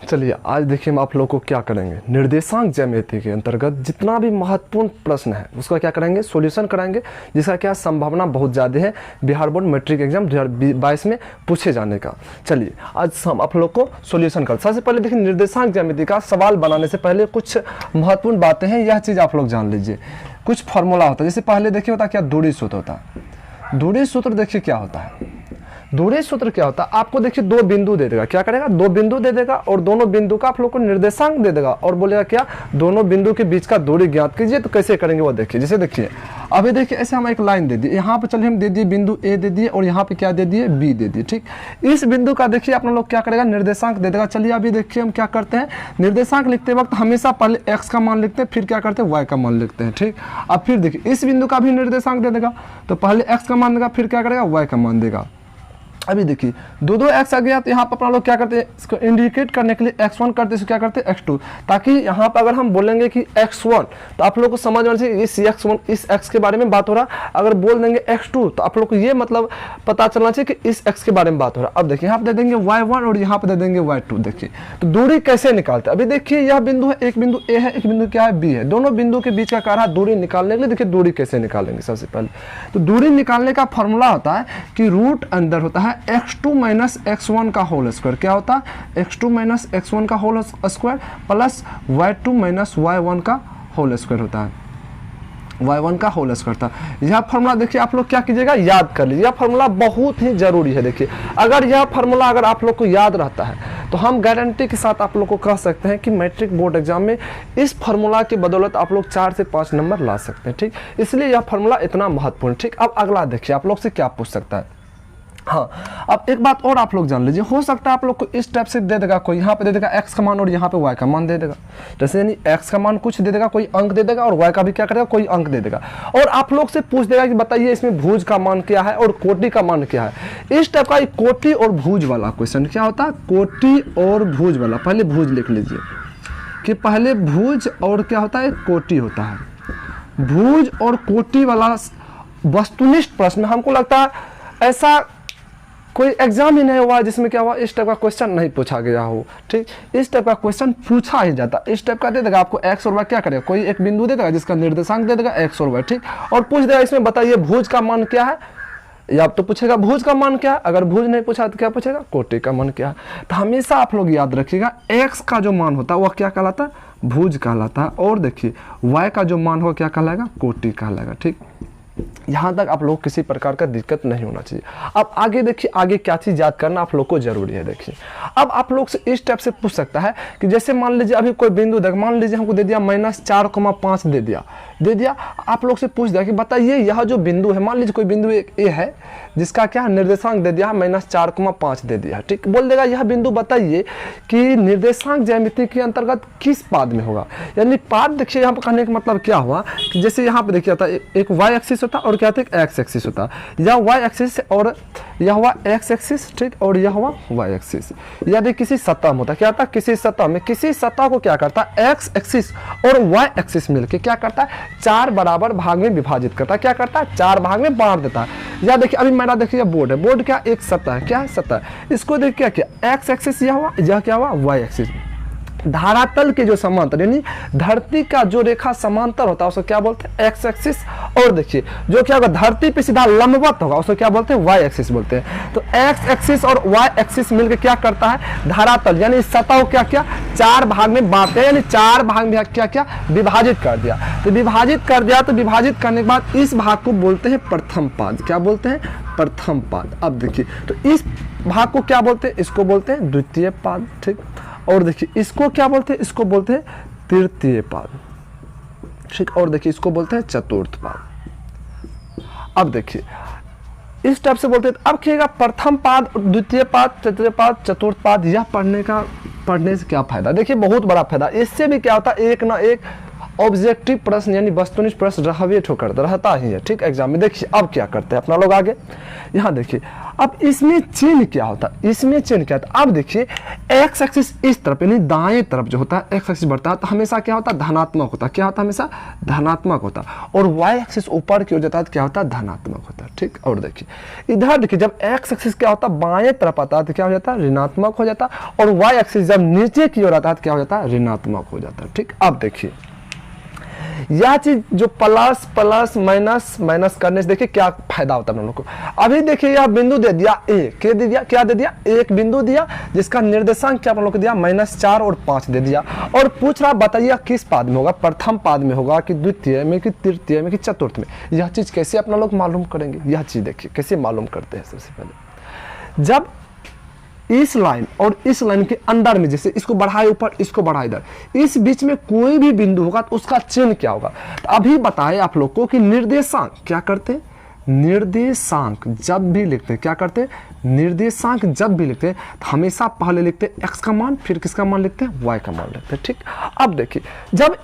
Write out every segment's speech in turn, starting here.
चलिए आज देखिए हम आप लोग को क्या करेंगे, निर्देशांक ज्यामिति के अंतर्गत जितना भी महत्वपूर्ण प्रश्न है उसका क्या करेंगे, सॉल्यूशन कराएंगे, जिसका क्या संभावना बहुत ज़्यादा है बिहार बोर्ड मैट्रिक एग्जाम 2022 में पूछे जाने का। चलिए आज हम आप लोग को सॉल्यूशन कर। सबसे पहले देखिए निर्देशांक ज्यामिति का सवाल बनाने से पहले कुछ महत्वपूर्ण बातें हैं, यह चीज़ आप लोग जान लीजिए। कुछ फॉर्मूला होता है, जैसे पहले देखिए होता क्या, दूरी सूत्र होता है। दूरी सूत्र देखिए क्या होता है, दूरी सूत्र क्या होता है, आपको देखिए दो बिंदु दे देगा, क्या करेगा, दो बिंदु दे देगा और दोनों बिंदु का आप लोग को निर्देशांक दे देगा और बोलेगा क्या, दोनों बिंदु के बीच का दूरी ज्ञात कीजिए। तो कैसे करेंगे वो देखिए। जैसे देखिए अभी देखिए ऐसे हम एक लाइन दे दिए, यहाँ पे चलिए हम दे दिए बिंदु ए दे दिए और यहाँ पे क्या दे दिए, बी दे दिए। ठीक, इस बिंदु का देखिए अपना लोग क्या करेगा, निर्देशांक दे देगा। चलिए अभी देखिए हम क्या करते हैं, निर्देशांक लिखते वक्त हमेशा पहले एक्स का मान लिखते हैं, फिर क्या करते हैं, वाई का मान लिखते हैं। ठीक, अब फिर देखिए इस बिंदु का भी निर्देशांक दे देगा, तो पहले एक्स का मान देगा, फिर क्या करेगा, वाई का मान देगा। अभी देखिए दो एक्स आ गया, तो यहाँ पर अपना लोग क्या करते हैं, इसको इंडिकेट करने के लिए x1 करते हैं, क्या करते हैं x2, ताकि यहाँ पर अगर हम बोलेंगे कि x1 तो आप लोग को समझ में आना चाहिए इस x1 इस x के बारे में बात हो रहा। अगर बोल देंगे x2 तो आप लोग को ये मतलब पता चलना चाहिए कि इस x के बारे में बात हो रहा। अब देखिए यहाँ पे दे देंगे y1 और यहाँ पे दे देंगे y2। देखिए तो दूरी कैसे निकालते हैं, अभी देखिए यह बिंदु है, एक बिंदु a है, एक बिंदु क्या है, b है। दोनों बिंदु के बीच का कार्य दूरी निकालने के लिए देखिए दूरी कैसे निकालेंगे। सबसे पहले तो दूरी निकालने का फॉर्मूला होता है कि रूट अंदर होता है x2 माइनस x1 का होल स्क्वायर, क्या होता है, x2 माइनस x1 का whole square plus y2 minus y1 का होल स्क्वायर होता है, y1 का होल स्क्वायर था। यह फार्मूला देखिए आप लोग क्या कीजिएगा, याद कर लीजिए। यह फार्मूला बहुत ही जरूरी है। देखिए अगर यह फार्मूला अगर आप लोग को याद रहता है तो हम गारंटी के साथ आप लोग को कह सकते हैं कि मैट्रिक बोर्ड एग्जाम में इस फार्मूला की बदौलत आप लोग 4 से 5 नंबर ला सकते हैं। ठीक, इसलिए यह फार्मूला इतना महत्वपूर्ण। ठीक, अब अगला देखिए आप लोग से क्या पूछ सकता है। हाँ, अब एक बात और आप लोग जान लीजिए, हो सकता है आप लोग को इस टाइप से दे देगा, कोई यहाँ पे दे देगा x का मान और यहाँ पे y का मान दे देगा। जैसे यानी x का मान कुछ दे देगा, कोई अंक दे देगा, और y का भी क्या करेगा, कोई अंक दे देगा। और आप लोग से पूछ देगा कि बताइए इसमें भुज का मान क्या है और कोटि का मान क्या है। इस टाइप का एक कोटि और भुज वाला क्वेश्चन क्या होता है, कोटि और भुज वाला। पहले भुज लिख लीजिए कि पहले भुज और क्या होता है, कोटि होता है। भुज और कोटि वाला वस्तुनिष्ठ प्रश्न हमको लगता है ऐसा कोई एग्जाम ही नहीं हुआ जिसमें क्या हुआ, इस टाइप का क्वेश्चन नहीं पूछा गया हो। ठीक, इस टाइप का क्वेश्चन पूछा ही जाता। इस टाइप का दे देगा आपको x और y, क्या करेगा, कोई एक बिंदु दे देगा जिसका निर्देशांक दे देगा x और y। ठीक, और पूछ देगा इसमें बताइए भुज का मान क्या है, या तो पूछेगा भुज का मान क्या है। अगर भुज नहीं पूछा तो क्या पूछेगा, कोटि का मान क्या है। तो हमेशा आप लोग याद रखिएगा x का जो मान होता है वह क्या कहलाता है, भुज कहलाता है, और देखिए y का जो मान होगा क्या कहलाएगा, कोटि कहलाएगा। ठीक, यहाँ तक आप लोग किसी प्रकार का दिक्कत नहीं होना चाहिए। अब आगे देखिए, आगे क्या चीज़ याद करना आप लोग को जरूरी है। देखिए अब आप लोग से इस टाइप से पूछ सकता है कि जैसे मान लीजिए अभी कोई बिंदु देगा, मान लीजिए हमको दे दिया -4,5 दे दिया। आप लोग से पूछ दिया कि बताइए यह जो बिंदु है, मान लीजिए कोई बिंदु एक ए है जिसका क्या निर्देशांक दे दिया -4,5 दे दिया। ठीक, बोल देगा यह बिंदु बताइए कि निर्देशांक ज्यामिति के अंतर्गत किस पाद में होगा। यानी पाद देखिए यहाँ पर कहने का मतलब क्या हुआ कि जैसे यहाँ पे देखिए होता है एक y एक्सिस होता और क्या होता है, एक्स एक्सिस होता। यह y एक्सिस और यह हुआ x एक्सिस। ठीक, और यह हुआ y एक्सिस। यदि किसी सतह में होता क्या होता, किसी सतह में, किसी सतह को क्या करता है, x एक्सिस और y एक्सिस मिलके क्या करता है, 4 बराबर भाग में विभाजित करता है। क्या करता है, 4 भाग में बांट देता है। या देखिए अभी मेरा देखिए बोर्ड है, बोर्ड क्या, एक सतह है, क्या है, सतह। इसको देखिए क्या किया, x एक्सिस यह हुआ, यह क्या हुआ, y एक्सिस। धारातल के जो समांतर यानी धरती का जो रेखा समांतर होता है उसको क्या बोलते हैं, एक्स एक्सिस। और देखिए जो क्या होगा, धरती पे सीधा लंबवत होगा उसको क्या बोलते हैं, वाई एक्सिस बोलते हैं। तो एक्स एक्सिस और वाई एक्सिस मिलकर क्या करता है, धारातल यानी सतह को क्या किया, 4 भाग में बांटे, यानी 4 भाग में क्या क्या विभाजित कर दिया। तो विभाजित कर दिया, तो विभाजित करने के बाद इस भाग को बोलते हैं प्रथम पाद। क्या बोलते हैं, प्रथम पाद। अब देखिए तो इस भाग को क्या बोलते हैं, इसको बोलते हैं द्वितीय पाद। ठीक, और देखिए इसको क्या बोलते हैं, इसको बोलते हैं तृतीय पाद। ठीक, और देखिए इसको बोलते हैं चतुर्थ पाद। अब देखिए इस टाइप से बोलते हैं। अब देखिएगा प्रथम पाद, द्वितीय पाद, तृतीय पाद, चतुर्थ पाद, यह पढ़ने से क्या फायदा, देखिए बहुत बड़ा फायदा। इससे भी क्या होता है, एक ना एक ऑब्जेक्टिव प्रश्न यानी वस्तुनिष्ठ प्रश्न रहवे ठोकर रहता ही है, ठीक। एग्जाम में देखिए अब क्या करते हैं अपना लोग आगे, यहाँ देखिए अब इसमें चिन्ह क्या होता है, इसमें चिन्ह क्या होता है। अब देखिए एक्स एक्सिस इस तरफ यानी दाएं तरफ जो होता है एक्स एक्सिस बढ़ता है तो हमेशा क्या होता है, धनात्मक होता है। क्या होता है, हमेशा धनात्मक होता है। और वाई एक्सिस ऊपर की ओर जाता है तो क्या होता है, धनात्मक होता है, ठीक। और देखिए इधर देखिए जब एक्स एक्सिस क्या होता है, बाएं तरफ आता है तो क्या हो जाता है, ऋणात्मक हो जाता है। और वाई एक्सिस जब नीचे की ओर आता है तो क्या हो जाता है, ऋणात्मक हो जाता है, ठीक। अब देखिए यह चीज जो प्लस प्लस माइनस माइनस करने से देखिए क्या फायदा होता है हम लोग को। अभी देखिए यह बिंदु दे दिया ए, क्या दे दिया, क्या दे दिया, एक बिंदु दिया जिसका निर्देशांक क्या हम लोग को दिया, -4 और 5 दे दिया। और पूछ रहा बताइए किस पाद में होगा, प्रथम पाद में होगा कि द्वितीय में कि तृतीय में कि चतुर्थ में। यह चीज कैसे अपना लोग मालूम करेंगे, यह चीज देखिए कैसे मालूम करते हैं। सबसे पहले जब इस लाइन और इस लाइन के अंदर में जैसे इसको बढ़ाए ऊपर इसको बढ़ाए इधर, इस बीच में कोई भी बिंदु होगा तो उसका चिन्ह क्या होगा। तो अभी बताए आप लोग को कि निर्देशांक क्या करते हैं, निर्देशांक जब भी लिखते हैं क्या करते हैं, निर्देशांक जब भी लिखते हैं तो हमेशा पहले लिखते हैं एक्स का मान, फिर किसका मान लिखते हैं, वाई का मान लिखते हैं, ठीक। अब देखिए जब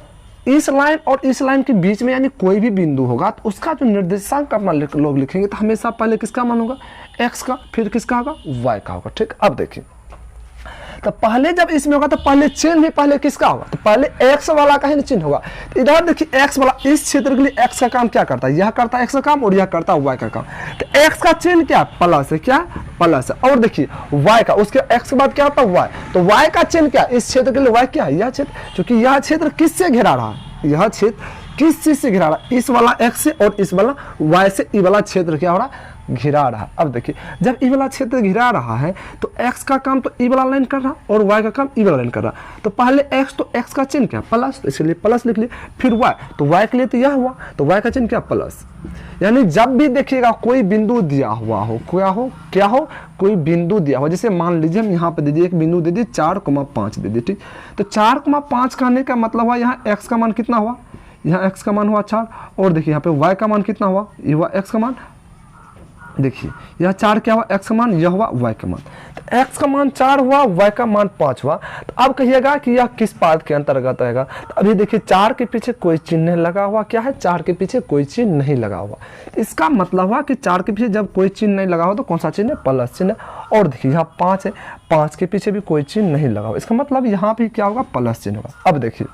इस लाइन और इस लाइन के बीच में यानी कोई भी बिंदु होगा तो उसका जो निर्देशांक अपना लोग लिखेंगे तो हमेशा पहले किसका मान होगा, एक्स का, फिर किसका होगा, वाई का होगा, ठीक। अब देखिए तो पहले जब इसमें होगा तो पहले चिन्ह भी पहले किसका होगा, तो पहले एक्स वाला का ही चिन्ह होगा। तो इधर देखिए एक्स वाला इस क्षेत्र के लिए एक्स का काम क्या करता है, यह करता है एक्स का काम और यह करता है वाई का काम। तो एक्स का चिन्ह क्या प्लस है, क्या प्लस है। और देखिए वाई का, उसके एक्स के बाद क्या होता है वाई, तो वाई का चिन्ह क्या, इस क्षेत्र के लिए वाई क्या है, यह क्षेत्र, क्योंकि यह क्षेत्र किससे घिरा रहा है, यह क्षेत्र किस चीज से घिरा रहा है, इस वाला एक्स से और इस वाला वाई से, ये वाला क्षेत्र क्या हो रहा है, घिरा रहा। अब देखिए जब ई वाला क्षेत्र घिरा रहा है तो एक्स का काम तो ई वाला लाइन कर रहा और वाई का काम ई वाला लाइन कर रहा। तो पहले एक्स, तो एक्स का चिन्ह क्या प्लस, तो इसके लिए प्लस लिख लिए। फिर वाई, तो वाई के लिए तो यह हुआ, तो वाई का चिन्ह क्या प्लस। यानी जब भी देखिएगा कोई बिंदु दिया हुआ हो, क्या हो कोई बिंदु दिया हुआ, जैसे मान लीजिए हम यहाँ पे दे दिए एक बिंदु दे दिए 4,5 दे दिए, ठीक। तो 4,5 कहने का मतलब हुआ यहाँ एक्स का मान कितना हुआ, यहाँ एक्स का मान हुआ 4 और देखिए यहाँ पे वाई का मान कितना हुआ, ये हुआ एक्स का मान, देखिए यह 4 क्या हुआ एक्स का मान, यह हुआ वाई का मान। तो एक्स का मान 4 हुआ, वाई का मान 5 हुआ। तो अब कहिएगा कि यह किस पाद के अंतर्गत आएगा। तो अभी देखिए 4 के पीछे कोई चिन्ह लगा हुआ, क्या है 4 के पीछे कोई चिन्ह नहीं लगा हुआ। तो इसका मतलब हुआ कि 4 के पीछे जब कोई चिन्ह नहीं लगा हुआ तो कौन सा चिन्ह है, प्लस चिन्ह। और देखिए यहाँ 5 है, 5 के पीछे भी कोई चिन्ह नहीं लगा हुआ, इसका मतलब यहाँ भी क्या होगा, प्लस चिन्ह होगा। अब देखिए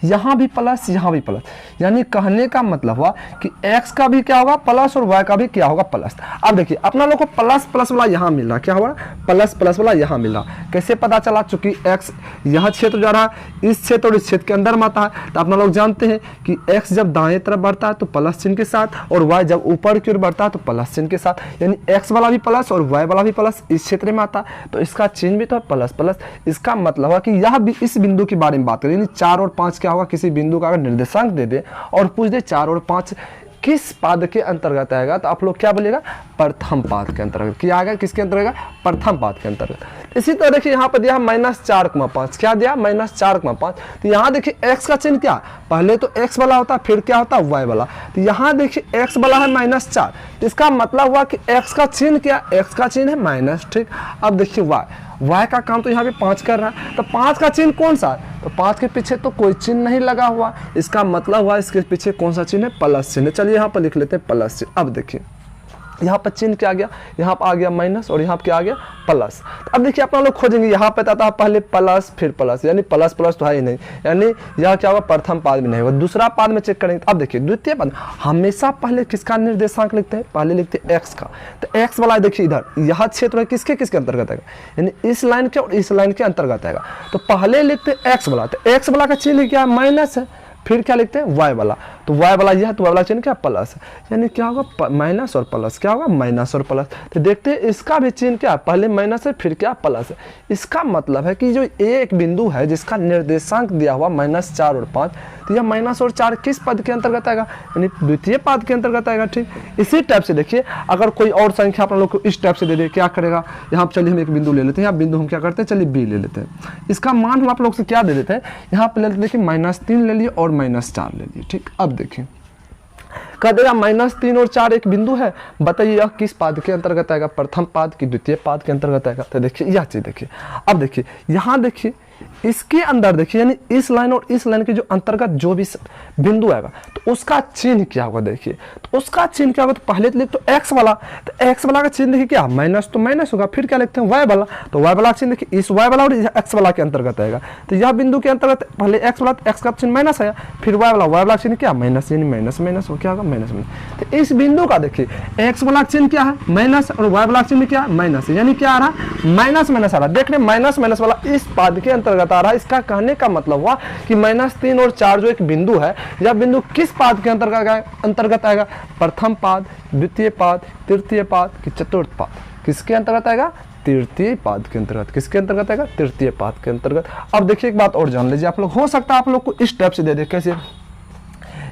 यहाँ भी प्लस, यहाँ भी प्लस, यानी कहने का मतलब हुआ कि x का भी क्या होगा प्लस और y का भी क्या होगा प्लस। अब देखिए अपना लोग को प्लस प्लस वाला यहाँ मिल रहा, क्या हुआ प्लस प्लस वाला यहाँ मिल रहा। कैसे पता चला, चूंकि x यह क्षेत्र जा रहा है इस क्षेत्र और इस क्षेत्र के अंदर में आता है। तो अपना लोग जानते हैं कि x जब दाएं तरफ बढ़ता है तो प्लस चिन्ह के साथ और y जब ऊपर की ओर बढ़ता है तो प्लस चिन्ह के साथ, यानी x वाला भी प्लस और y वाला भी प्लस इस क्षेत्र में आता है तो इसका चिन्ह भी तो प्लस प्लस। इसका मतलब है कि यह भी इस बिंदु के बारे में बात करें, यानी 4 और 5 होगा, किसी बिंदु का अगर निर्देशांक दे दे और पूछ दे 4 और 5 किस पाद के अंतर्गत आएगा तो आप लोग क्या बोलेगा, प्रथम पाद के अंतर्गत। क्या आएगा, किसके अंतर्गत, प्रथम पाद के अंतर्गत। इसी तरह देखिए यहाँ पर दिया -4,5, क्या दिया -4,5। तो यहाँ देखिए x का चिन्ह क्या, पहले तो x वाला होता फिर क्या होता y वाला। तो यहाँ देखिए x वाला है -4, इसका मतलब हुआ कि x का चिन्ह क्या, x का चिन्ह है माइनस, ठीक। अब देखिए y का काम तो यहाँ पे 5 कर रहा है, तो 5 का चिन्ह कौन सा है, तो 5 के पीछे तो कोई चिन्ह नहीं लगा हुआ, इसका मतलब हुआ इसके पीछे कौन सा चिन्ह है, प्लस चिन्ह। चलिए यहाँ पर लिख लेते हैं प्लस चिन्ह। अब देखिए यहाँ पर चिन्ह क्या आ गया, यहाँ पर आ गया माइनस और यहाँ पर क्या आ गया प्लस। तो अब देखिए अपना लोग खोजेंगे, यहाँ पे था पहले प्लस फिर प्लस, यानी प्लस प्लस तो है ही नहीं, यानी यह क्या होगा प्रथम पाद में नहीं होगा, दूसरा पाद में चेक करेंगे। अब देखिए द्वितीय पाद हमेशा पहले किसका निर्देशांक लिखते हैं, पहले लिखते हैं एक्स का। तो एक्स वाला देखिए इधर यह क्षेत्र है किसके किसके अंतर्गत आएगा, यानी इस लाइन के और इस लाइन के अंतर्गत आएगा। तो पहले लिखते हैं एक्स वाला, तो एक्स वाला का चिन्ह क्या है माइनस है, फिर क्या लिखते हैं वाई वाला, तो वाई वाला यह है तो वाई वाला चिन्ह क्या प्लस है, यानी क्या होगा माइनस और प्लस, क्या होगा माइनस और प्लस। तो देखते हैं इसका भी चिन्ह क्या, पहले माइनस है फिर क्या प्लस है। इसका मतलब है कि जो एक बिंदु है जिसका निर्देशांक दिया हुआ -4 और 5, तो यह माइनस और 4 किस पद के अंतर्गत आएगा, यानी द्वितीय पद के अंतर्गत आएगा, ठीक। इसी टाइप से देखिए अगर कोई और संख्या आप लोग को इस टाइप से दे दे, क्या करेगा, यहाँ पर चलिए हम एक बिंदु ले लेते हैं, यहाँ बिंदु हम क्या करते हैं, चलिए बी ले लेते हैं। इसका मान हम आप लोग से क्या दे देते हैं, यहाँ पर ले लेते देखिए -3 ले लिए और -4 ले लिए, ठीक। अब देखिए कह देगा -3 और 4 एक बिंदु है, बताइए यह किस पाद के अंतर्गत आएगा, प्रथम पाद की द्वितीय पाद के अंतर्गत आएगा। तो देखिए यह चीज देखिए। अब देखिए यहाँ देखिए इसके अंदर देखिए, यानी इस लाइन और इस लाइन के जो अंतर्गत जो भी बिंदु आएगा तो उसका चिन्ह क्या होगा। देखिए तो उसका चिन्ह क्या होगा, तो पहले तो लिख तो एक्स वाला, तो एक्स वाला का चिन्ह देखिए क्या, माइनस, तो माइनस होगा। फिर क्या लिखते हैं, वाई वाला, तो वाई वाला चिन्ह देखिए इस वाई वाला और एक्स वाला के अंतर्गत आएगा। तो यह बिंदु के अंतर्गत पहले एक्स वाला, तो एक्स का चिन्ह माइनस आया, फिर वाई वाला चिन्ह क्या, माइनस, यानी माइनस माइनस, वो क्या होगा, माइनस माइनस। तो इस बिंदु का देखिए एक्स वाला चिन्ह क्या है, माइनस, और वाई वाला चिन्ह क्या है, माइनस, यानी क्या आ रहा है, माइनस माइनस आ रहा है। देख रहे माइनस माइनस वाला इस पाद के अंतर्गत आ रहा है। इसका कहने का मतलब हुआ कि -3 और 4 जो एक बिंदु है, यह बिंदु किस पाद के अंतर्गत आएगा, प्रथम पाद, द्वितीय पाद, तृतीय पाद कि चतुर्थ पाद, किसके अंतर्गत आएगा, तृतीय पाद के अंतर्गत। किसके अंतर्गत आएगा, तृतीय पाद के अंतर्गत। अब देखिए एक बात और जान लीजिए आप लोग, हो सकता है आप लोग को इस टाइप से दे दे, कैसे,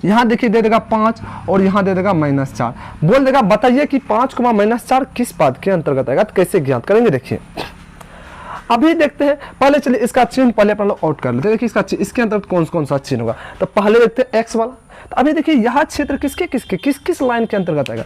यहाँ देखिए दे देगा 5 और यहाँ दे देगा -4, बोल देगा बताइए कि 5, -4 किस पाद के अंतर्गत आएगा। तो कैसे ज्ञात करेंगे, देखिए अभी देखते हैं। पहले चलिए इसका चिन्ह पहले अपन लोग आउट कर लेते हैं। देखिए इसके अंतर्गत कौन कौन सा चिन्ह होगा, तो पहले देखते हैं एक्स वाला। तो अभी देखिए यह क्षेत्र किस लाइन के अंतर्गत आएगा,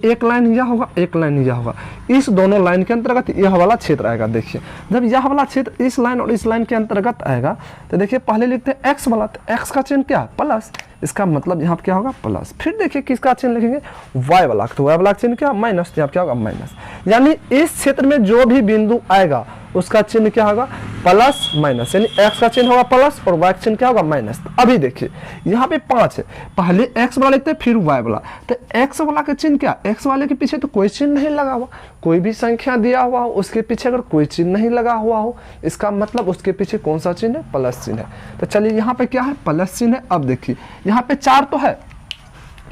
एक लाइन यह होगा, एक लाइन यह होगा, इस दोनों लाइन के अंतर्गत यह वाला क्षेत्र आएगा। देखिए जब यह वाला क्षेत्र इस लाइन और इस लाइन के अंतर्गत आएगा तो देखिए पहले लिखते हैं एक्स वाला, तो एक्स का चिन्ह क्या, प्लस, इसका मतलब यहाँ पे क्या होगा, प्लस। फिर देखिए किसका चिन्ह लिखेंगे, वाई वाला, तो वाई वाला चिन्ह क्या, माइनस, यहाँ क्या होगा, माइनस। यानी इस क्षेत्र में जो भी बिंदु आएगा उसका चिन्ह क्या होगा, प्लस माइनस, यानी एक्स का चिन्ह होगा प्लस और वाई का चिन्ह क्या होगा, माइनस। अभी देखिए यहाँ पे 5 है, पहले एक्स वाला लिखते हैं फिर वाई वाला, तो एक्स वाला का चिन्ह क्या, एक्स वाले के पीछे तो कोई चिन्ह नहीं लगा हुआ, कोई भी संख्या दिया हुआ हो उसके पीछे अगर कोई चिन्ह नहीं लगा हुआ हो, इसका मतलब उसके पीछे कौन सा चिन्ह है, प्लस चिन्ह है। तो चलिए यहाँ पे क्या है, प्लस चिन्ह है। अब देखिए यहाँ पे 4 तो है,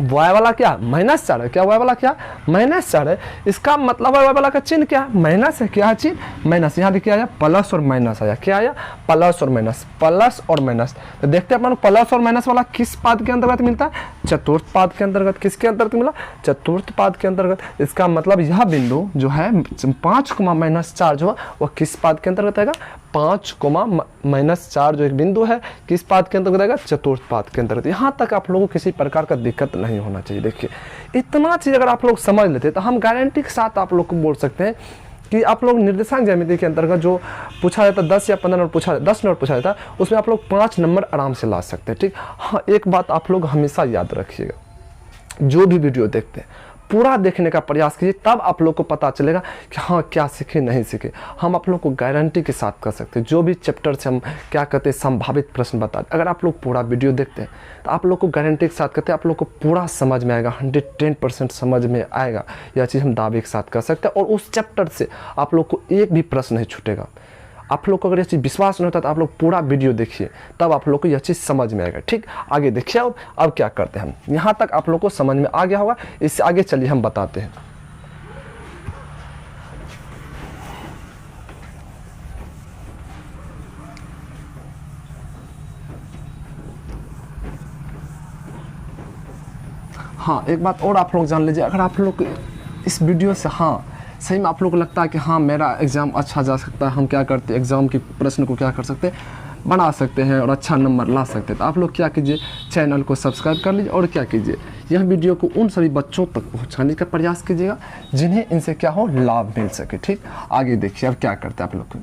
वाई वाला क्या, -4 है, क्या वाई वाला क्या, -4 है, इसका मतलब वाई वाला का चिन्ह क्या है, माइनस है, क्या है चिन्ह, माइनस। यहाँ देखिए आया प्लस और माइनस आया, क्या आया, प्लस और माइनस, प्लस और माइनस। तो देखते हैं अपन प्लस और माइनस वाला किस पाद के अंतर्गत मिलता है, चतुर्थ पाद के अंतर्गत। किसके अंतर्गत मिला, चतुर्थ पाद के अंतर्गत। इसका मतलब यह बिंदु जो है 5, -4 जो है वह किस पाद के अंतर्गत आएगा, 5, -4 जो एक बिंदु है किस पाद के अंतर्गत आएगा, चतुर्थ पाद के अंतर्गत। यहाँ तक आप लोगों को किसी प्रकार का दिक्कत नहीं होना चाहिए। देखिए इतना चीज अगर आप लोग समझ लेते तो हम गारंटी के साथ आप लोग को बोल सकते हैं कि आप लोग निर्देशांक ज्यामिति के अंतर्गत जो पूछा जाता है 10 या 15 नंबर पूछा, 10 नंबर पूछा जाता है, उसमें आप लोग 5 नंबर आराम से ला सकते हैं। ठीक, हाँ एक बात आप लोग हमेशा याद रखिएगा, जो भी वीडियो देखते हैं पूरा देखने का प्रयास कीजिए, तब आप लोग को पता चलेगा कि हाँ क्या सीखे नहीं सीखे। हम आप लोग को गारंटी के साथ कर सकते हैं, जो भी चैप्टर से हम क्या कहते हैं संभावित प्रश्न बता, अगर आप लोग पूरा वीडियो देखते हैं तो आप लोग को गारंटी के साथ कहते हैं आप लोग को पूरा समझ में आएगा, 110% समझ में आएगा। यह चीज़ हम दावे के साथ कर सकते हैं, और उस चैप्टर से आप लोग को एक भी प्रश्न नहीं छूटेगा। आप लोग को अगर यह चीज़ विश्वास नहीं होता तो आप लोग पूरा वीडियो देखिए, तब आप लोग को यह चीज़ समझ में आएगा। ठीक, आगे देखिए अब क्या करते हैं हम, यहाँ तक आप लोग को समझ में आ गया होगा, इससे आगे चलिए हम बताते हैं। हाँ एक बात और आप लोग जान लीजिए, अगर आप लोग इस वीडियो से हाँ सही में आप लोग को लगता है कि हाँ मेरा एग्ज़ाम अच्छा जा सकता है, हम क्या करते हैं एग्ज़ाम के प्रश्न को क्या कर सकते हैं, बना सकते हैं और अच्छा नंबर ला सकते हैं, तो आप लोग क्या कीजिए, चैनल को सब्सक्राइब कर लीजिए और क्या कीजिए, यह वीडियो को उन सभी बच्चों तक पहुंचाने का प्रयास कीजिएगा जिन्हें इनसे क्या हो, लाभ मिल सके। ठीक, आगे देखिए अब क्या करते हैं आप लोग को।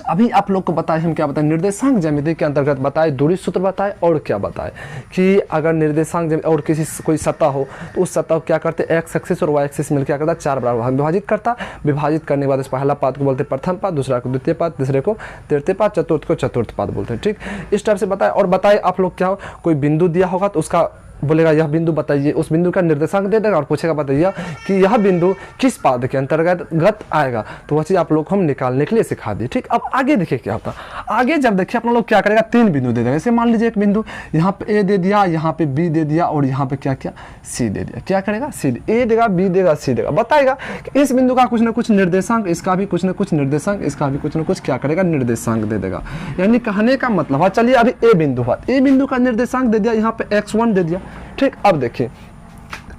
अभी आप लोग को बताए, हम क्या बताएं, निर्देशांक ज्यामिति के अंतर्गत बताए, दूरी सूत्र बताए, और क्या बताए कि अगर निर्देशांक और कोई सतह हो तो उस सतह को क्या करते हैं, एक्स एक्सिस और वाई एक्सिस मिलकर क्या करता है, 4 बराबर भाग विभाजित करता। विभाजित करने के बाद इस पहला पाद को बोलते हैं प्रथम पाद, दूसरा को द्वितीय पाद, तीसरे को तृतीय पाद, चतुर्थ को चतुर्थ पाद बोलते हैं। ठीक, इस टाइप से बताए। और बताए आप लोग क्या हो, कोई बिंदु दिया होगा तो उसका बोलेगा यह बिंदु बताइए, उस बिंदु का निर्देशांक दे देगा और पूछेगा बताइए कि यह बिंदु किस पाद के अंतर्गत आएगा, तो वह चीज़ आप लोग को हम निकालने के लिए सिखा दी। ठीक, अब आगे देखिए क्या होता है। आगे जब देखिए अपना लोग क्या करेगा, 3 बिंदु दे देगा। जैसे मान लीजिए एक बिंदु यहाँ पे ए दे दिया, यहाँ पे बी दे दिया और यहाँ पे क्या किया, सी दे दिया। क्या करेगा, सी, ए देगा, बी देगा, सी देगा, बताएगा कि इस बिंदु का कुछ ना कुछ निर्देशांक, इसका भी कुछ ना कुछ निर्देशांक, इसका भी कुछ ना कुछ क्या करेगा, निर्देशांक दे देगा। यानी कहने का मतलब है, चलिए अभी ए बिंदु है, ए बिंदु का निर्देशांक दे दिया, यहाँ पे x1 दे दिया। ठीक, अब देखिए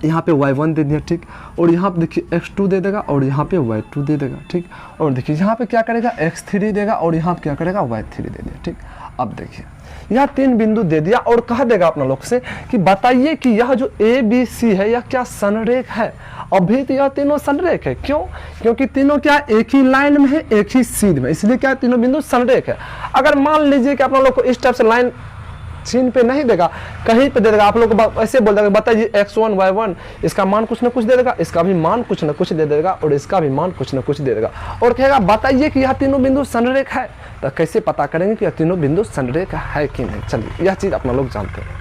यहाँ पे y1 दे दिया। ठीक, और यहाँ पे देखिए x2 दे देगा और यहाँ पे y2 दे देगा। ठीक, और देखिए यहाँ पे क्या करेगा, x3 देगा और यहाँ पे क्या करेगा, y3 दे दिया। ठीक, अब देखिए यह 3 बिंदु दे दिया और कह देगा अपना लोग से कि बताइए कि यह जो ए बी सी है यह क्या संरेख है। अभी तो यह तीनों संरेख है, क्यों? क्योंकि तीनों क्या एक ही लाइन में है, एक ही सीध में, इसलिए क्या तीनों बिंदु संरेख है। अगर मान लीजिए कि अपना लोग को इस टाइप से लाइन छीन पे नहीं देगा, कहीं पे दे देगा, आप लोग को ऐसे बोल देगा बताइए x1 y1, इसका मान कुछ ना कुछ दे देगा, इसका भी मान कुछ ना कुछ दे देगा और इसका भी मान कुछ ना कुछ दे देगा और कहेगा बताइए कि यह तीनों बिंदु संरेख है। तो कैसे पता करेंगे कि यह तीनों बिंदु संरेख है कि नहीं? चलिए यह चीज अपना लोग जानते हैं।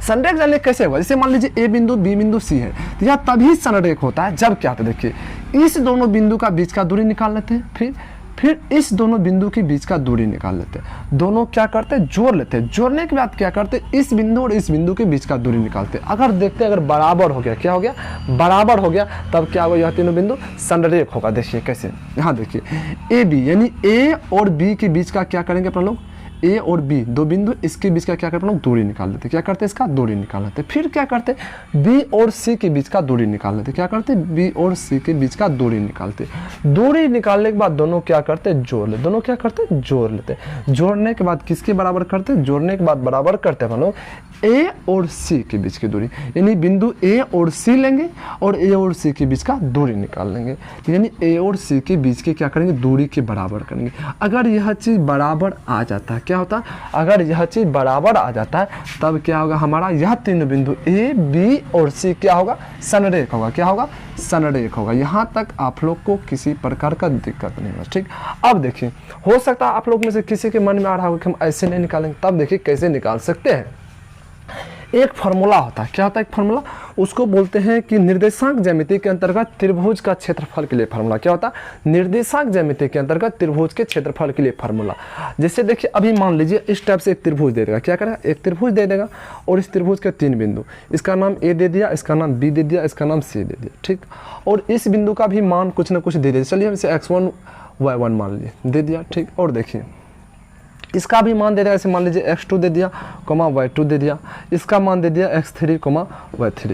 संरेख जानने कैसे होगा? जैसे मान लीजिए ए बिंदु बी बिंदु सी है, तो यह तभी संरेख होता है जब क्या होता है, देखिए इस दोनों बिंदु का बीच का दूरी निकाल लेते हैं, फिर इस दोनों बिंदु के बीच का दूरी निकाल लेते हैं, दोनों क्या करते हैं जोड़ लेते हैं, जोड़ने के बाद क्या करते हैं इस बिंदु और इस बिंदु के बीच का दूरी निकालते हैं। अगर देखते हैं अगर बराबर हो गया, क्या हो गया? बराबर हो गया, तब क्या होगा? यह तीनों बिंदु संरेख होगा। देखिए कैसे, यहाँ देखिए ए बी यानी ए और बी के बीच का क्या करेंगे अपना लोग, ए और बी दो बिंदु, इसके बीच का क्या करते हैं लोग दूरी निकाल लेते, क्या करते हैं इसका दूरी निकाल लेते। फिर क्या करते हैं बी और सी के बीच का दूरी निकाल लेते, क्या करते हैं बी और सी के बीच का दूरी निकालते। दूरी निकालने के बाद दोनों क्या करते हैं जोड़ लेते, दोनों क्या करते हैं जोड़ लेते। जोड़ने के बाद किसके बराबर करते हैं? जोड़ने के बाद बराबर करते हैं लोग ए और सी के बीच की दूरी, यानी बिंदु ए और सी लेंगे और ए और सी के बीच का दूरी निकाल लेंगे, यानी ए और सी के बीच के क्या करेंगे दूरी के बराबर करेंगे। अगर यह चीज़ बराबर आ जाता है, क्या होता है? अगर यह चीज़ बराबर आ जाता है तब क्या होगा हमारा यह तीनों बिंदु ए बी और सी क्या होगा? संरेख होगा। क्या होगा? संरेख होगा। यहाँ तक आप लोग को किसी प्रकार का दिक्कत नहीं होगा, ठीक। अब देखिए हो सकता है आप लोग में से किसी के मन में आ रहा होगा कि हम ऐसे नहीं निकालेंगे, तब देखिए कैसे निकाल सकते हैं। एक फार्मूला होता है, क्या होता है एक फार्मूला, उसको बोलते हैं कि निर्देशांक ज्यामिति के अंतर्गत त्रिभुज का क्षेत्रफल के लिए फार्मूला। क्या होता है? निर्देशांक ज्यामिति के अंतर्गत त्रिभुज के क्षेत्रफल के लिए फार्मूला। जैसे देखिए अभी मान लीजिए इस टाइप से एक त्रिभुज दे देगा, क्या करेगा एक त्रिभुज दे देगा और इस त्रिभुज के 3 बिंदु, इसका नाम ए दे दिया, इसका नाम बी दे दिया, इसका नाम सी दे दिया, ठीक। और इस बिंदु का भी मान कुछ ना कुछ दे दिया, चलिए हम इसे x1 y1 मान लीजिए दे दिया, ठीक। और देखिए इसका भी मान दे दिया, ऐसे मान लीजिए x2 दे दिया कोमा y2 दे दिया, इसका मान दे दिया x3 कोमा y3,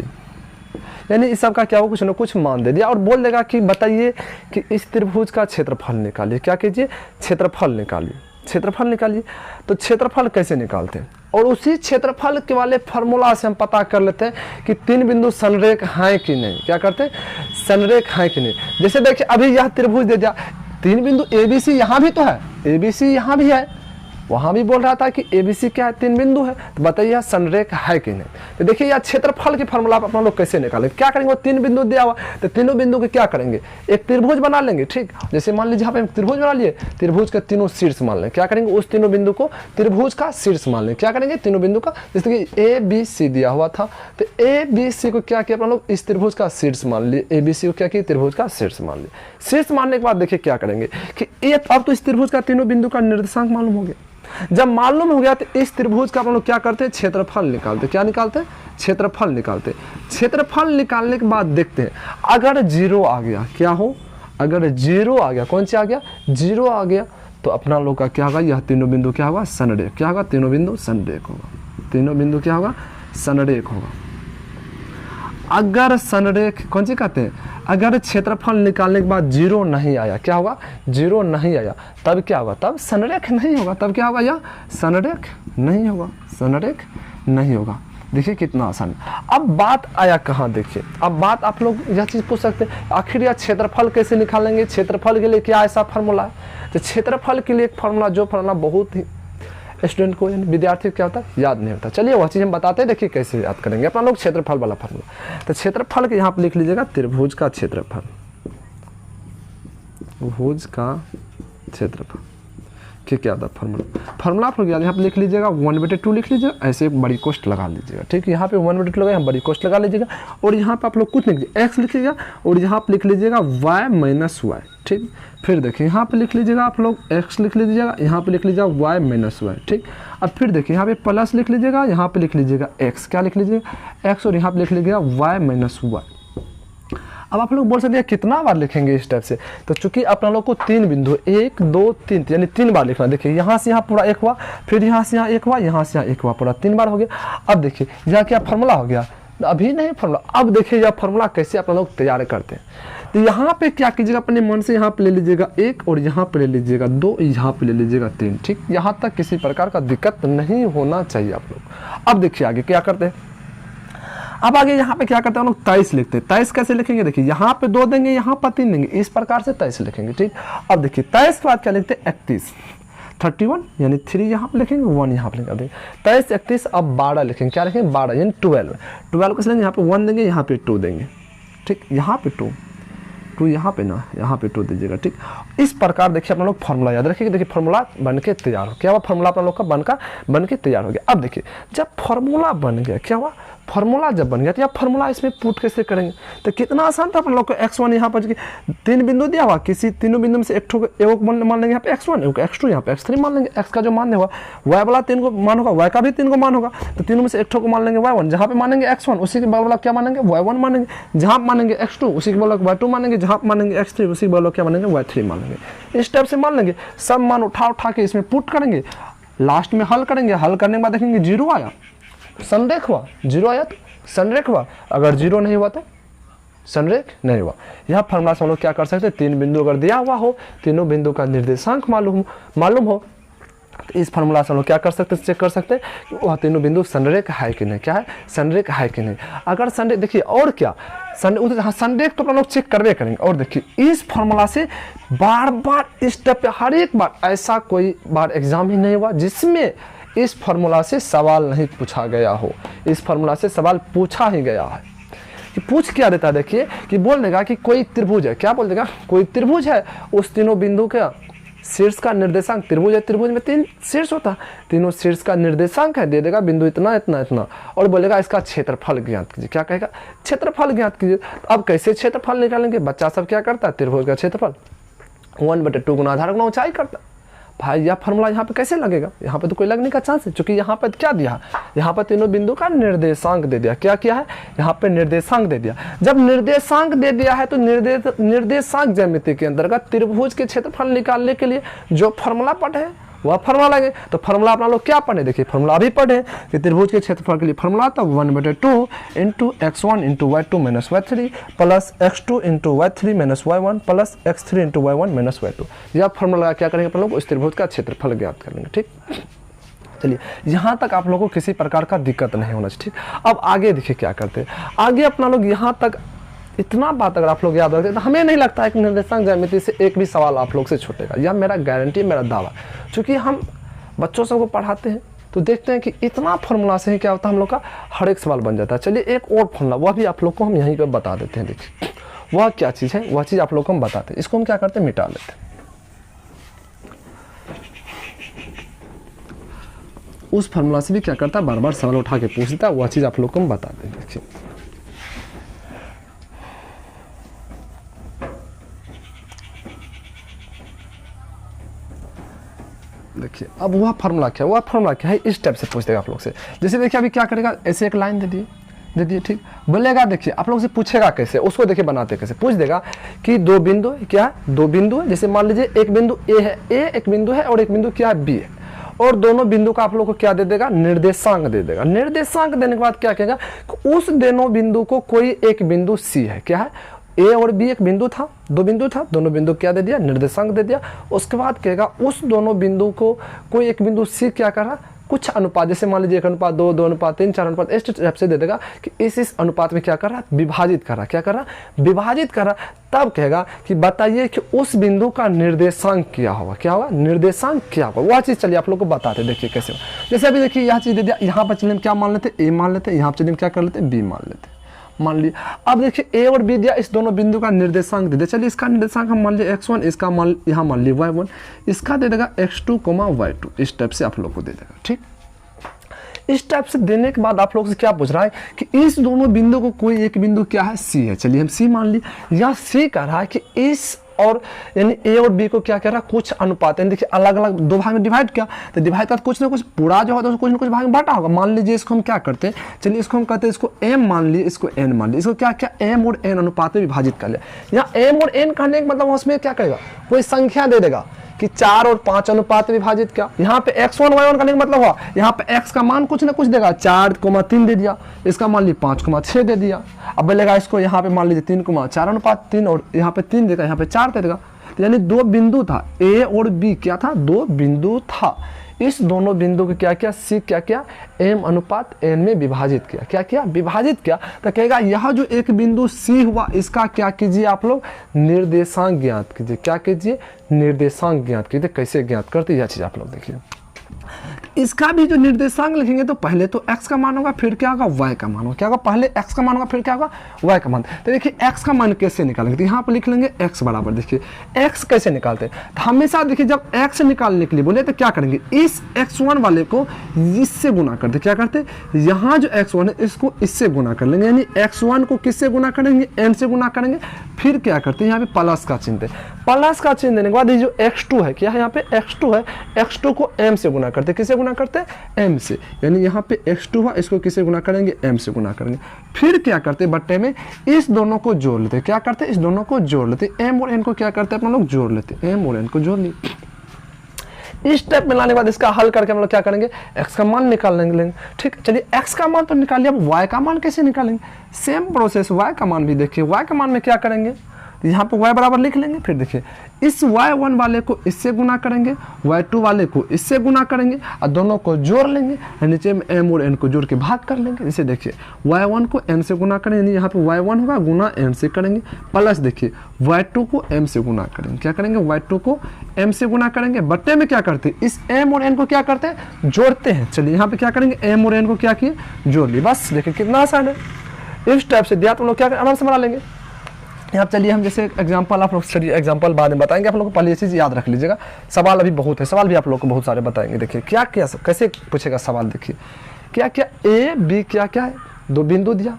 यानी इस सब का क्या हो कुछ ना कुछ मान दे दिया और बोल देगा कि बताइए कि इस त्रिभुज का क्षेत्रफल निकालिए। क्या कीजिए? क्षेत्रफल निकालिए, क्षेत्रफल निकालिए। तो क्षेत्रफल कैसे निकालते हैं? और उसी क्षेत्रफल के वाले फार्मूला से हम पता कर लेते हैं कि 3 बिंदु संरेख हैं कि नहीं। क्या करते हैं? संरेख हैं कि नहीं। जैसे देखिए अभी यह त्रिभुज दे दिया, 3 बिंदु ए बी सी यहाँ भी तो है, ए बी सी यहाँ भी है, वहाँ भी बोल रहा था कि ABC क्या है 3 बिंदु है, तो बताइए यह संरेख है कि नहीं। तो देखिए यह क्षेत्रफल की फार्मूला अपना लोग कैसे निकालेंगे, क्या करेंगे? वो 3 बिंदु दिया हुआ, तो तीनों बिंदु के क्या करेंगे एक त्रिभुज बना लेंगे, ठीक। जैसे मान लीजिए यहाँ पे त्रिभुज बना लिए, त्रिभुज के तीनों शीर्ष मान लें, क्या करेंगे उस तीनों बिंदु को त्रिभुज का शीर्ष मान लें, क्या करेंगे तीनों बिंदु का। जैसे कि ABC दिया हुआ था तो ABC को क्या किया अपना लोग इस त्रिभुज का शीर्ष मान लिए, ABC को क्या किया त्रिभुज का शीर्ष मान लिए। शीर्ष मानने के बाद देखिए क्या करेंगे कि अब तो इस त्रिभुज का तीनों बिंदु का निर्देशांक मालूम हो गया। जब मालूम हो गया तो इस त्रिभुज का हम लोग क्या करते हैं क्षेत्रफल निकालते। क्या निकालते हैं? क्षेत्रफल निकालते। क्षेत्रफल निकालने के बाद देखते हैं अगर 0 आ गया, क्या हो अगर 0 आ गया, कौन सा आ गया 0 आ गया, तो अपना लोग का क्या होगा यह तीनों बिंदु क्या होगा संरेख। क्या होगा? तीनों बिंदु संरेख होगा, तीनों बिंदु क्या होगा संरेख होगा। अगर संरेख कौन सी कहते हैं? अगर क्षेत्रफल निकालने के बाद 0 नहीं आया, क्या होगा 0 नहीं आया, तब क्या होगा? तब संरेख नहीं होगा। तब क्या होगा? यह संरेख नहीं होगा, संरेख नहीं होगा। देखिए कितना आसान। अब बात आया कहाँ, देखिए अब बात आप लोग यह चीज़ पूछ सकते हैं आखिर यह क्षेत्रफल कैसे निकालेंगे, क्षेत्रफल के लिए क्या ऐसा फार्मूला है? तो क्षेत्रफल के लिए एक फार्मूला, जो फार्मूला बहुत ही स्टूडेंट को विद्यार्थी क्या होता है याद नहीं होता। चलिए वह चीज़ हम बताते हैं, देखिए कैसे याद करेंगे अपना लोग क्षेत्रफल वाला फार्मूला। तो क्षेत्रफल के यहाँ पे लिख लीजिएगा त्रिभुज का क्षेत्रफल, त्रिभुज का क्षेत्रफल कि क्या था फार्मूला आप लोग यहाँ पे लिख लीजिएगा 1/2 लिख लीजिएगा, ऐसे बड़ी कोष्ट लगा लीजिएगा, ठीक। यहाँ पे 1/2 लगा, यहाँ बड़ी कोष्ट लगा लीजिएगा और यहाँ पे आप लोग कुछ लिख लीजिए x लिख लीजिएगा और यहाँ पे लिख लीजिएगा y माइनस वाई, ठीक। फिर देखिए यहाँ पे लिख लीजिएगा आप लोग x लिख लीजिएगा, यहाँ पे लिख लीजिएगा y माइनस वाई, ठीक। अब फिर देखिए यहाँ पे प्लस लिख लीजिएगा, यहाँ पे लिख लीजिएगा x, क्या लिख लीजिएगा x और यहाँ पे लिख लीजिएगा y माइनस वाई। अब आप लोग बोल सकते हैं कितना बार लिखेंगे इस टाइप से, तो चूंकि अपना लोग को 3 बिंदु 1 2 3 यानी 3 बार लिखना। देखिए यहाँ से यहाँ पूरा 1 हुआ, फिर यहाँ से यहाँ 1 हुआ, यहाँ से यहाँ 1 हुआ, पूरा 3 बार हो गया। अब देखिए यह क्या फार्मूला हो गया, अभी नहीं फार्मूला। अब देखिए यह फार्मूला कैसे अपना लोग तैयार करते हैं। तो यहाँ पे क्या कीजिएगा, अपने मन से यहाँ पे ले लीजिएगा 1 और यहाँ पे ले लीजिएगा 2, यहाँ पे ले लीजिएगा 3। ठीक, यहाँ तक किसी प्रकार का दिक्कत नहीं होना चाहिए आप लोग। अब देखिए आगे क्या करते हैं, अब आगे यहाँ पे क्या करते हैं हम लोग 23 लिखते हैं। 23 कैसे लिखेंगे, देखिए यहाँ पे 2 देंगे, यहाँ पर 3 देंगे, इस प्रकार से 23 लिखेंगे। ठीक, अब देखिए 23 के बाद क्या लिखते हैं 31, 31 यानी 3 यहाँ पे लिखेंगे, 1 यहाँ पे लिखेंगे। 23 31 अब 12 लिखेंगे, क्या लिखेंगे 12 यानी 12 कैसे लेंगे, यहाँ पे 1 देंगे, यहाँ पे 2 देंगे। ठीक, यहाँ पे 2 यहाँ पे ना, यहाँ पे 2 दीजिएगा। ठीक, इस प्रकार देखिए अपना लोग फॉर्मूला याद रखिए। देखिए फॉर्मूला बन के तैयार हो क्या हुआ, फॉर्मूला अपना लोग का बन के तैयार हो गया। अब देखिए जब फॉर्मूला बन गया क्या हुआ, फॉर्मूला जब बन गया तो अब फॉर्मूला इसमें पुट कैसे करेंगे, तो कितना आसान था। अपन लोग को x1 यहाँ पर 3 बिंदु दिया हुआ, किसी तीनों बिंदु में से एक मान लेंगे यहाँ पे x1, एक x2, यहाँ पे x3 मान लेंगे। x का जो मान हुआ y वाला 3 को मान होगा, y का भी 3 को मान होगा, तो तीनों में से एक को मान लेंगे y1, जहाँ पे मानेंगे x1 उसी के बगल वाला क्या मानेंगे y1 मानेंगे, जहाँ मानेंगे x2 उसी के बगल y2 मानेंगे, जहाँ मानेंगे x3 उसी के बगल क्या मानेंगे y3 मान लेंगे। इस टाइप से मान लेंगे, सब मान उठा के इसमें पुट करेंगे, लास्ट में हल करेंगे। हल करने के बाद देखेंगे 0 आया, संरेख हुआ, 0 आया तो संरेख हुआ, अगर 0 नहीं हुआ तो संरेख नहीं हुआ। यह फॉर्मूला से हम लोग क्या कर सकते हैं, 3 बिंदु अगर दिया हुआ हो, तीनों बिंदु का निर्देशांक मालूम हो, तो इस फॉर्मूला से हम लोग क्या कर सकते हैं, चेक कर सकते हैं कि वह तीनों बिंदु संरेख है कि नहीं, क्या है संरेख है कि नहीं। अगर संरेख, देखिए और क्या संरेख तो हम लोग चेक करवे करेंगे। और देखिए इस फॉर्मूला से बार बार इस स्टेप पे हर एक बार, ऐसा कोई बार एग्जाम ही नहीं हुआ जिसमें इस फार्मूला से सवाल नहीं पूछा गया हो। इस फार्मूला से सवाल पूछा ही गया है। कि पूछ क्या देता है, देखिए कि बोल देगा कि कोई त्रिभुज है, क्या बोल देगा, कोई त्रिभुज है, उस तीनों बिंदु का शीर्ष का निर्देशांक, त्रिभुज है, त्रिभुज में 3 शीर्ष होता है, तीनों शीर्ष का निर्देशांक है, दे देगा बिंदु इतना इतना इतना, और बोलेगा इसका क्षेत्रफल ज्ञात कीजिए। क्या कहेगा, क्षेत्रफल ज्ञात कीजिए। अब कैसे क्षेत्रफल निकालेंगे, बच्चा सब क्या करता है, त्रिभुज का क्षेत्रफल 1/2 गुना आधार गुना ऊंचाई करता है। भाई यह फॉर्मूला यहाँ पे कैसे लगेगा, यहाँ पे तो कोई लगने का चांस है, क्योंकि यहाँ पे क्या दिया, यहाँ पर तीनों बिंदु का निर्देशांक दे दिया। क्या किया है, यहाँ पे निर्देशांक दे दिया। जब निर्देशांक दे दिया है तो निर्देशांक ज्यामिति के अंतर्गत त्रिभुज के क्षेत्रफल निकालने के लिए जो फॉर्मूला पढ़े वह फॉर्मूला लगे। तो फॉर्मूला अपना लोग क्या पढ़े, देखिए फॉर्मूला अभी पढ़े कि त्रिभुज के क्षेत्रफल के लिए फॉर्मूला था 1/2 into x1 into y2 minus y3 plus x2 into y3 minus y1 plus x3 into y1 minus y2। यह फॉर्मूला क्या करेंगे अपन लोग, उस त्रिभुज का क्षेत्रफल ज्ञात कर लेंगे। ठीक, चलिए यहाँ तक आप लोगों को किसी प्रकार का दिक्कत नहीं होना चाहिए। ठीक, अब आगे देखिए क्या करते हैं, आगे अपना लोग यहाँ तक इतना बात अगर आप लोग याद रखते हैं तो हमें नहीं लगता है कि निर्देशांक ज्यामिति से एक भी सवाल आप लोग से छूटेगा। यह मेरा गारंटी, मेरा दावा, क्योंकि हम बच्चों सबको पढ़ाते हैं तो देखते हैं कि इतना फॉर्मूला से ही क्या होता है, हम लोग का हर एक सवाल बन जाता है। चलिए एक और फॉर्मूला, वह भी आप लोग को हम यहीं पर बता देते हैं। देखिए वह क्या चीज़ है, वह चीज़ आप लोग को हम बताते हैं। इसको हम क्या करते हैं, मिटा लेते हैं। उस फॉर्मूला से भी क्या करता है, बार बार सवाल उठा के पूछता है, वह चीज़ आप लोग को हम बताते हैं। देखिए देखिए अब वह फार्मूला क्या है, वह फार्मूला क्या है, इस टाइप से पूछ देगा आप लोग से। जैसे देखिए अभी क्या करेगा, ऐसे एक लाइन दे दिए ठीक, बोलेगा देखिए आप लोग से पूछेगा कैसे, उसको देखिए बनाते कैसे, पूछ देगा कि 2 बिंदु क्या है, 2 बिंदु है। जैसे मान लीजिए एक बिंदु ए है, एक बिंदु है और एक बिंदु क्या है, बी है, और दोनों बिंदु का आप लोग को क्या दे देगा, निर्देशांक दे देगा। निर्देशांक देने के बाद क्या कहेगा, उस दोनों बिंदु को कोई एक बिंदु सी है, क्या है, ए और बी एक बिंदु था, 2 बिंदु था, दोनों बिंदु क्या दे दिया, निर्देशांक दे दिया। उसके बाद कहेगा उस दोनों बिंदु को कोई एक बिंदु सी क्या कर रहा, कुछ अनुपात, जैसे मान लीजिए 1:2, 2:3, 4:, इस टाइप से दे देगा कि इस अनुपात में क्या कर रहा, विभाजित कर रहा, क्या कर रहा, विभाजित कर रहा। तब कहेगा कि बताइए कि उस बिंदु का निर्देशांक क्या होगा, क्या होगा, निर्देशांक क्या होगा। वह चीज़ चलिए आप लोग को बताते, देखिए कैसे। जैसे अभी देखिए यह चीज़ दे दिया, यहाँ पर चलिए हम क्या मान लेते, ए मान लेते, यहाँ पर चलिए हम क्या कर लेते, बी मान लेते, मान लिया। अब देखिए ए और बी दिया, इस दोनों बिंदु का निर्देशांक दे दिया। चलिए इसका निर्देशांक हम मान लिए x1, इसका मान यहाँ मान लिए y1, इसका दे देगा x2, y2। इस टाइप से आप लोग को दे देगा। ठीक, इस टाइप से देने के बाद आप लोग से क्या पूछ रहा है कि इस दोनों बिंदु को कोई एक बिंदु क्या है, सी है। चलिए हम सी मान लिए। यह सी कह रहा है कि इस और यानी ए और बी को क्या कह रहा है, कुछ अनुपात, यानी देखिए अलग अलग 2 भाग में डिवाइड किया, तो डिवाइड का कुछ ना कुछ पूरा जो होता है कुछ ना कुछ भाग में बांटा होगा। मान लीजिए इसको हम क्या करते हैं, चलिए इसको हम कहते हैं, इसको m मान लिए, इसको n मान लिए, इसको क्या क्या m और n अनुपात में विभाजित कर लिया। यहाँ m और n कहने का मतलब उसमें क्या करेगा, कोई संख्या दे देगा कि 4 और 5 अनुपात विभाजित क्या। यहाँ पे x1 y1 का मतलब हुआ, यहाँ पे x का मान कुछ ना कुछ देगा, 4,3 दे दिया, इसका मान लीजिए 5,6 दे दिया। अब बोलेगा इसको यहाँ पे मान लीजिए 3,4 अनुपात 3 और यहाँ पे 3 देगा, यहाँ पे 4 दे देगा। यानी 2 बिंदु था, A और B क्या था, 2 बिंदु था। इस दोनों बिंदु को क्या किया, C क्या किया, M अनुपात N में विभाजित किया। क्या किया, विभाजित किया। तो कहेगा यह जो एक बिंदु C हुआ, इसका क्या कीजिए आप लोग, निर्देशांक ज्ञात कीजिए। क्या कीजिए, निर्देशांक ज्ञात कीजिए। कैसे ज्ञात करते यह चीज आप लोग देखिए। इसका भी जो निर्देशांक लिखेंगे तो पहले तो x का मान होगा, फिर क्या होगा, y का मान होगा। क्या होगा, पहले x का मान होगा, फिर क्या होगा, y का मान। तो देखिए x का मान कैसे निकालेंगे, तो यहाँ पर लिख लेंगे x बराबर, देखिए x कैसे निकालते हैं। तो हमेशा देखिए जब x निकालने के लिए बोले तो क्या करेंगे, इस x1 वाले को इससे गुना करते। क्या करते, यहाँ जो x1 है इसको इससे गुना कर लेंगे, यानी x1 को किससे गुना करेंगे, n से गुना करेंगे। फिर क्या करते हैं, यहाँ पे प्लस का चिन्ह दे, प्लस का चिन्ह देने के बाद ये जो x2 है, क्या है यहाँ पे x2 है, x2 को m से गुना करते। किससे गुना करते हैं, m से। यानी यहाँ पे x2 हुआ, इसको किससे गुना करेंगे, m से गुना करेंगे। फिर क्या करते, बट्टे में इस दोनों को जोड़ लेते। क्या करते, इस दोनों को जोड़ लेते, m और n को क्या करते हैं अपन लोग, जोड़ लेते, m और n को जोड़ लिए। इस स्टेप में लाने के बाद इसका हल करके हम लोग क्या करेंगे, x का मान निकाल लेंगे। ठीक, चलिए x का मान तो निकाल लिया, अब y का मान कैसे निकालेंगे, सेम प्रोसेस। y का मान भी देखिए, y का मान में क्या करेंगे, यहाँ पे y बराबर लिख लेंगे। फिर देखिए इस y1 वाले को इससे गुना करेंगे, y2 वाले को इससे गुना करेंगे और दोनों को जोड़ लेंगे, नीचे में m और n को जोड़ के भाग कर लेंगे। जैसे देखिए y1 को m से गुना करेंगे, यहाँ पे y1 होगा गुना m से करेंगे, प्लस देखिए y2 को m से गुना करेंगे। क्या करेंगे, y2 को m से गुना करेंगे। बट्टे में क्या करते हैं, इस m और n को क्या करते हैं, जोड़ते हैं। चलिए यहाँ पे क्या करेंगे, m और n को क्या किए, जोड़ लिए। बस देखिए कितना आसान है। इस टाइप से दिया तो हम लोग क्या आराम से बना लेंगे। यहाँ चलिए हम जैसे एग्जांपल आप लोग, चलिए एग्जांपल बाद में बताएंगे, आप लोगों को पहले ये चीज़ याद रख लीजिएगा। सवाल अभी बहुत है, सवाल भी आप लोग को बहुत सारे बताएंगे। देखिए क्या क्या कैसे पूछेगा सवाल, देखिए क्या क्या ए बी क्या क्या है, 2 बिंदु दिया,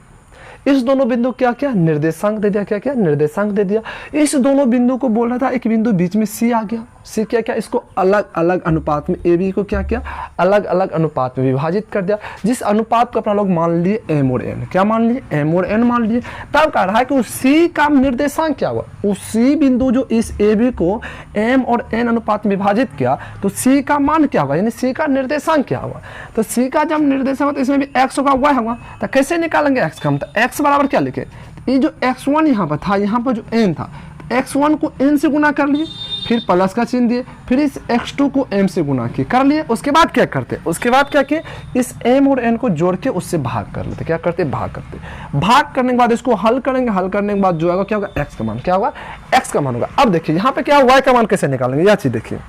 इस दोनों बिंदु क्या क्या निर्देशांक दे दिया। क्या क्या निर्देशांक दे दिया। इस दोनों बिंदु को बोल रहा था, एक बिंदु बीच में सी आ गया, सी क्या क्या इसको अलग अलग अनुपात में, ए बी को क्या किया, अलग अलग अनुपात में विभाजित कर दिया। जिस अनुपात को अपना लोग मान लिए एम और एन, क्या मान लिए, एम और एन मान लिए। तब कह रहा है कि उस सी का निर्देशांक क्या हुआ, उस सी बिंदु जो इस ए बी को एम और एन अनुपात में विभाजित किया, तो सी का मान क्या होगा, यानी सी का निर्देशांक क्या होगा। तो सी का जब निर्देशांक तो इसमें भी एक्स होगा, वाई होगा। तो कैसे निकालेंगे एक्स का, मतलब एक्स बराबर क्या लिखे, ये जो x1 यहाँ पर था, यहाँ पर जो n था, x1 को n से गुना कर लिए, फिर प्लस का चिन्ह दिए, फिर इस x2 को m से गुना किए, कर लिए। उसके बाद क्या करते, उसके बाद क्या किए, इस m और n को जोड़ के उससे भाग कर लेते। क्या करते, भाग करते। भाग करने के बाद इसको हल करेंगे, हल करने के बाद जो आएगा क्या होगा, x का मान, क्या होगा, x का मान होगा। अब देखिए यहाँ पे क्या, y का मान कैसे निकालेंगे, यह चीज देखिए,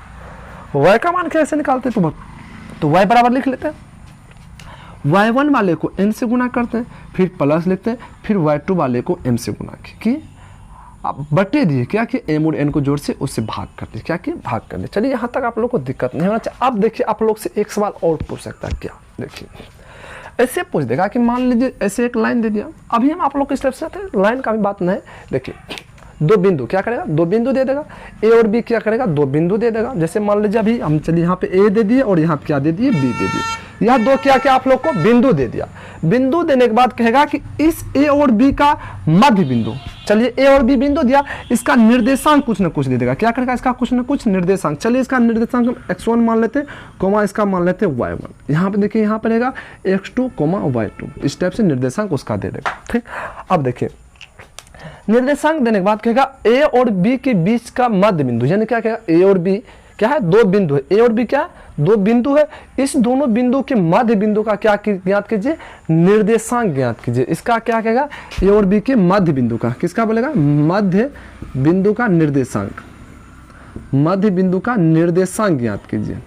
y का मान कैसे निकालते, तो y बराबर लिख लेते हैं, y1 वाले को n से गुना करते हैं, फिर प्लस लिखते हैं, फिर y2 वाले को m से गुना किए, अब बटे दिए, क्या कि m और n को जोड़ से उससे भाग कर दिए। क्या कि भाग कर दिए। चलिए यहाँ तक आप लोग को दिक्कत नहीं होना चाहिए। अब देखिए आप लोग से एक सवाल और पूछ सकता है, क्या देखिए ऐसे पूछ देगा कि मान लीजिए ऐसे एक लाइन दे दिया। अभी हम आप लोग किस तरफ से आते हैं, लाइन का भी बात नहीं। देखिए 2 बिंदु क्या करेगा, 2 बिंदु दे देगा, ए और बी क्या करेगा, 2 बिंदु दे देगा। जैसे मान लीजिए अभी हम चलिए यहाँ पे ए दे दिए और यहाँ पे क्या दे दिए, बी दे दिए। यह 2 क्या क्या आप लोग को बिंदु दे दिया। बिंदु देने के बाद कहेगा कि इस ए और बी का मध्य बिंदु, चलिए ए और बी बिंदु दिया, इसका निर्देशांक कुछ ना कुछ दे देगा। क्या करेगा, इसका कुछ ना कुछ निर्देशांक। चलिए इसका निर्देशांक हम x1 मान लेते, कोमा इसका मान लेते y1। यहाँ पे देखिए, यहाँ पर रहेगा x2, y2। इस टाइप से निर्देशांक उसका दे देगा। ठीक, अब देखिए निर्देशांक देने के बाद कहेगा ए और बी के बीच का मध्य बिंदु, यानी क्या कहेगा, ए और बी क्या है, 2 बिंदु है, ए और बी क्या है, 2 बिंदु है। इस दोनों बिंदु के मध्य बिंदु का क्या ज्ञात कीजिए, निर्देशांक ज्ञात कीजिए। इसका क्या कहेगा, ए और बी के मध्य बिंदु का, किसका बोलेगा, मध्य बिंदु का निर्देशांक, मध्य बिंदु का निर्देशांक ज्ञात कीजिए,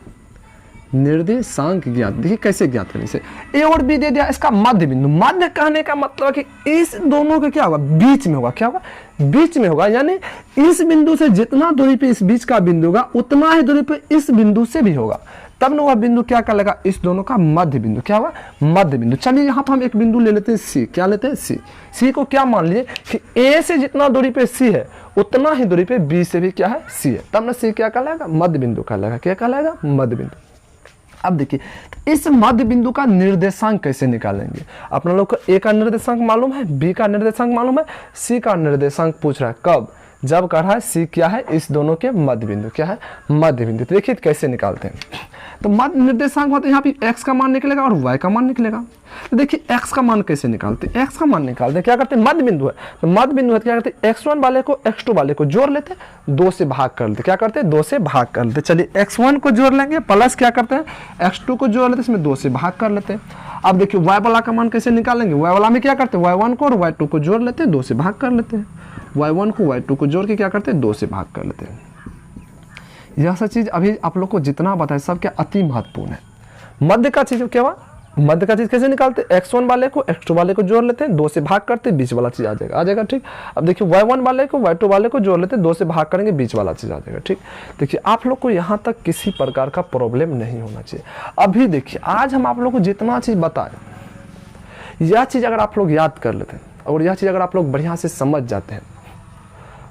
निर्देशांक ज्ञात। देखिए कैसे ज्ञात करने से, ए और बी दे दिया, इसका मध्य बिंदु। मध्य कहने का मतलब है कि इस दोनों के क्या होगा, बीच में होगा। क्या होगा, बीच में होगा, यानी इस बिंदु से जितना दूरी पे इस बीच का बिंदु होगा, उतना ही दूरी पे इस बिंदु से भी होगा। तब ना वह बिंदु क्या कहलाएगा, इस दोनों का मध्य बिंदु। क्या होगा, मध्य बिंदु। चलिए यहाँ पर हम एक बिंदु ले लेते हैं सी। क्या लेते हैं, सी। सी को क्या मान लिए कि ए से जितना दूरी पे सी है, उतना ही दूरी पे बी से भी क्या है, सी है। तब ना सी क्या कहलाएगा, मध्य बिंदु कहलाएगा। क्या कहलाएगा, मध्य बिंदु। अब देखिए इस मध्य बिंदु का निर्देशांक कैसे निकालेंगे। अपना लोग को ए का निर्देशांक मालूम है, बी का निर्देशांक मालूम है, सी का निर्देशांक पूछ रहा है कब, जब कह रहा है सी क्या है, इस दोनों के मध्य बिंदु क्या है, मध्य बिंदु। तो देखिए कैसे निकालते हैं। तो मध्य निर्देशांक मतलब यहाँ पे x का मान निकलेगा और y का मान निकलेगा। तो देखिए x का मान कैसे निकालते हैं, x का मान निकालते हैं, क्या करते हैं, मध्य बिंदु है तो मध्य बिंदु है तो क्या करते हैं, x1 वाले को x2 वाले को जोड़ लेते हैं, 2 से भाग कर लेते, क्या करते हैं, 2 से भाग कर लेते। चलिए x1 को जोड़ लेंगे प्लस क्या करते हैं, x2 को जोड़ लेते हैं, इसमें 2 से भाग कर लेते हैं। अब देखिए y वाला का मान कैसे निकालेंगे, y वाला में क्या करते हैं, y1 को और y2 को जोड़ लेते हैं, 2 से भाग कर लेते हैं। y1 को y2 को जोड़ के क्या करते हैं, 2 से भाग कर लेते हैं। यह सब चीज़ अभी आप लोग को जितना बताया सब क्या अति महत्वपूर्ण है। मध्य का चीज़ क्या हुआ, मध्य का चीज़ कैसे निकालते हैं, x1 वाले को x2 वाले को जोड़ लेते हैं, 2 से भाग करते हैं, बीच वाला चीज़ आ जाएगा ठीक। अब देखिए y1 वाले को y2 वाले को जोड़ लेते हैं, 2 से भाग करेंगे, बीच वाला चीज़ आ जाएगा ठीक। देखिए आप लोग को यहाँ तक किसी प्रकार का प्रॉब्लम नहीं होना चाहिए। अभी देखिए आज हम आप लोग को जितना चीज़ बताए, यह चीज़ अगर आप लोग याद कर लेते हैं और यह चीज़ अगर आप लोग बढ़िया से समझ जाते हैं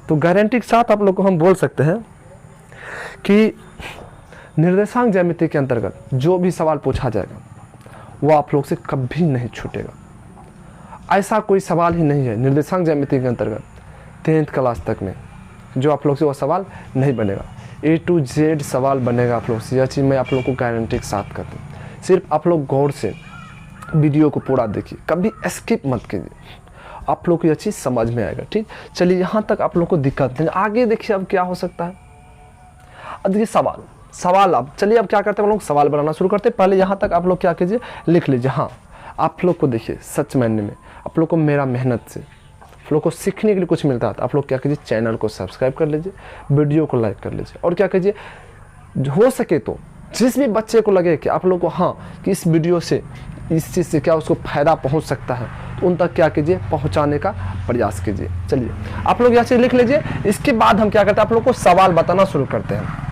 तो गारंटी के साथ आप लोग को हम बोल सकते हैं कि निर्देशांक ज्यामिति के अंतर्गत जो भी सवाल पूछा जाएगा वो आप लोग से कभी नहीं छूटेगा। ऐसा कोई सवाल ही नहीं है निर्देशांक ज्यामिति के अंतर्गत 10th क्लास तक में जो आप लोग से वो सवाल नहीं बनेगा। A to Z सवाल बनेगा आप लोग से, यह चीज़ मैं आप लोग को गारंटी के साथ करता हूँ। सिर्फ आप लोग गौर से वीडियो को पूरा देखिए, कभी स्किप मत कीजिए, आप लोग को यह चीज़ समझ में आएगा ठीक। चलिए यहाँ तक आप लोग को दिक्कत नहीं, आगे देखिए अब क्या हो सकता है। अब देखिए सवाल अब चलिए अब क्या करते हैं हम लोग, सवाल बनाना शुरू करते हैं। पहले यहाँ तक आप लोग क्या कीजिए, लिख लीजिए। हाँ आप लोग को देखिए सच मायने में आप लोग को मेरा मेहनत से आप लोग को सीखने के लिए कुछ मिलता है तो आप लोग क्या कीजिए, चैनल को सब्सक्राइब कर लीजिए, वीडियो को लाइक कर लीजिए और क्या कीजिए, हो सके तो जिस भी बच्चे को लगे कि आप लोग को हाँ कि इस वीडियो से इस चीज़ से क्या उसको फ़ायदा पहुंच सकता है तो उन तक क्या कीजिए, पहुंचाने का प्रयास कीजिए। चलिए आप लोग यहाँ से लिख लीजिए। इसके बाद हम क्या करते हैं, आप लोग को सवाल बताना शुरू करते हैं।